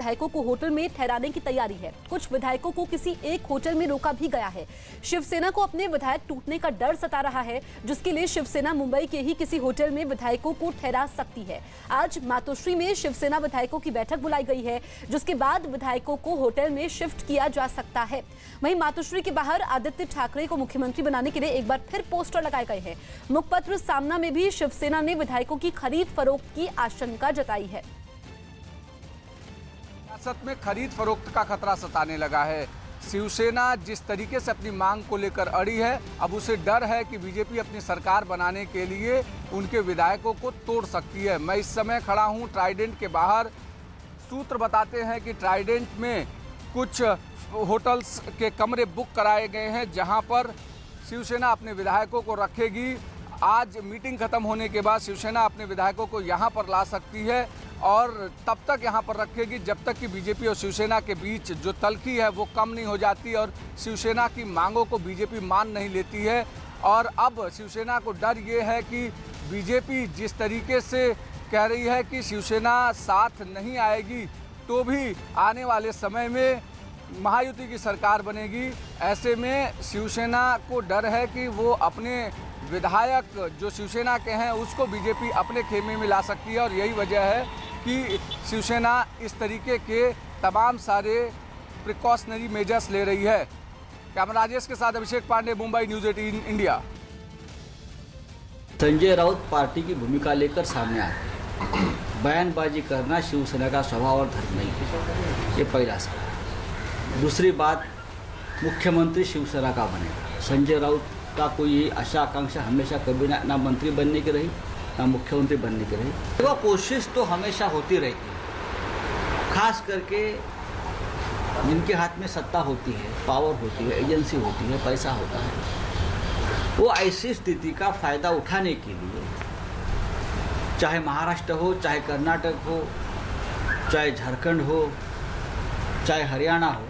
विधायकों को होटल में ठहराने की तैयारी है। कुछ विधायकों को किसी एक होटल में रोका भी गया है। शिवसेना को अपने विधायक टूटने का डर सता रहा है, जिसके लिए शिवसेना मुंबई के ही किसी होटल में विधायकों को ठहरा सकती है। आज मातोश्री में शिवसेना विधायकों की बैठक बुलाई गई है, जिसके बाद विधायकों को होटल में शिफ्ट किया जा सकता है। वहीं मातोश्री के बाहर आदित्य ठाकरे को मुख्यमंत्री बनाने के लिए एक बार फिर पोस्टर लगाए गए हैं। मुखपत्र सामना में भी शिवसेना ने विधायकों की खरीद फरोख्त की आशंका जताई है। सियासत में खरीद फरोख्त का खतरा सताने लगा है। शिवसेना जिस तरीके से अपनी मांग को लेकर अड़ी है, अब उसे डर है कि बीजेपी अपनी सरकार बनाने के लिए उनके विधायकों को तोड़ सकती है। मैं इस समय खड़ा हूं ट्राइडेंट के बाहर। सूत्र बताते हैं कि ट्राइडेंट में कुछ होटल्स के कमरे बुक कराए गए हैं, जहां पर शिवसेना अपने विधायकों को रखेगी। आज मीटिंग खत्म होने के बाद शिवसेना अपने विधायकों को यहां पर ला सकती है और तब तक यहां पर रखेगी जब तक कि बीजेपी और शिवसेना के बीच जो तल्खी है वो कम नहीं हो जाती और शिवसेना की मांगों को बीजेपी मान नहीं लेती है। और अब शिवसेना को डर ये है कि बीजेपी जिस तरीके से कह रही है कि शिवसेना साथ नहीं आएगी, तो भी आने वाले समय में महायुति की सरकार बनेगी। ऐसे में शिवसेना को डर है कि वो अपने विधायक जो शिवसेना के हैं उसको बीजेपी अपने खेमे में ला सकती है और यही वजह है कि शिवसेना इस तरीके के तमाम सारे प्रिकॉशनरी मेजर्स ले रही है। कैमरा राजेश के साथ Abhishek Pandey, Mumbai news 18 India. Sanjay Raut party की भूमिका लेकर सामने आए। बयानबाजी करना शिवसेना का स्वभाव और धर्म नहीं है, ये पहला सवाल। दूसरी बात, मुख्यमंत्री शिवसेना का बनेगा। संजय राउत का कोई आशा आकांक्षा हमेशा कभी ना मंत्री बनने की रही, ना मुख्यमंत्री बनने की रही। वो कोशिश तो हमेशा होती रहती है, खास करके जिनके हाथ में सत्ता होती है, पावर होती है, एजेंसी होती है, पैसा होता है, वो ऐसी स्थिति का फायदा उठाने के लिए, चाहे महाराष्ट्र हो, चाहे कर्नाटक हो, चाहे झारखंड हो, चाहे हरियाणा हो।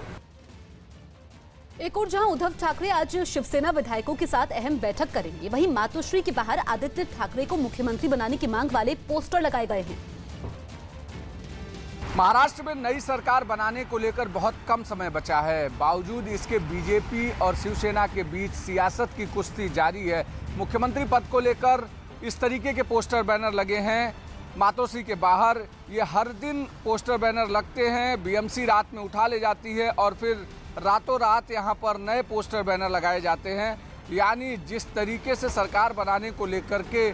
एक और जहां उद्धव ठाकरे आज शिवसेना विधायकों के साथ अहम बैठक करेंगे, वहीं मातोश्री के बाहर आदित्य ठाकरे को मुख्यमंत्री बनाने की मांग वाले पोस्टर लगाए गए हैं। महाराष्ट्र में नई सरकार बनाने को लेकर बहुत कम समय बचा है। बावजूद इसके बीजेपी और शिवसेना के बीच सियासत की कुश्ती जारी है। मुख्यमंत्री पद को लेकर इस तरीके के पोस्टर बैनर लगे हैं मातोश्री के बाहर। ये हर दिन पोस्टर बैनर लगते हैं, बीएमसी रात में उठा ले जाती है और फिर रातों रात यहाँ पर नए पोस्टर बैनर लगाए जाते हैं। यानी जिस तरीके से सरकार बनाने को लेकर के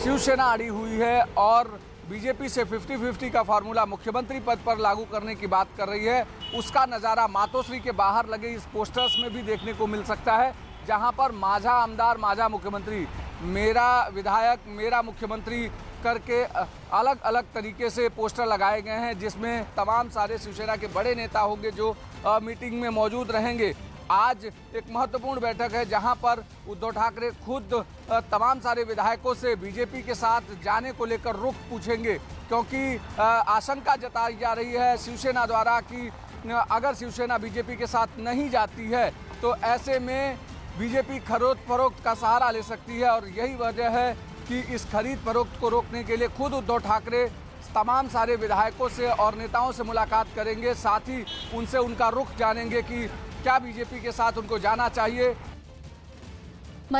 शिवसेना अड़ी हुई है और बीजेपी से 50-50 का फार्मूला मुख्यमंत्री पद पर लागू करने की बात कर रही है, उसका नज़ारा मातोश्री के बाहर लगे इस पोस्टर्स में भी देखने को मिल सकता है, जहाँ पर माझा आमदार माझा मुख्यमंत्री, मेरा विधायक मेरा मुख्यमंत्री करके अलग अलग तरीके से पोस्टर लगाए गए हैं, जिसमें तमाम सारे शिवसेना के बड़े नेता होंगे जो मीटिंग में मौजूद रहेंगे। आज एक महत्वपूर्ण बैठक है जहां पर उद्धव ठाकरे खुद तमाम सारे विधायकों से बीजेपी के साथ जाने को लेकर रुख पूछेंगे, क्योंकि आशंका जताई जा रही है शिवसेना द्वारा कि अगर शिवसेना बीजेपी के साथ नहीं जाती है तो ऐसे में बीजेपी खरीद फरोख्त का सहारा ले सकती है। और यही वजह है कि इस खरीद फरोख्त को रोकने के लिए खुद उद्धव ठाकरे तमाम सारे विधायकों से और नेताओं से मुलाकात करेंगे, साथ ही उनसे उनका रुख जानेंगे कि क्या बीजेपी के साथ उनको जाना चाहिए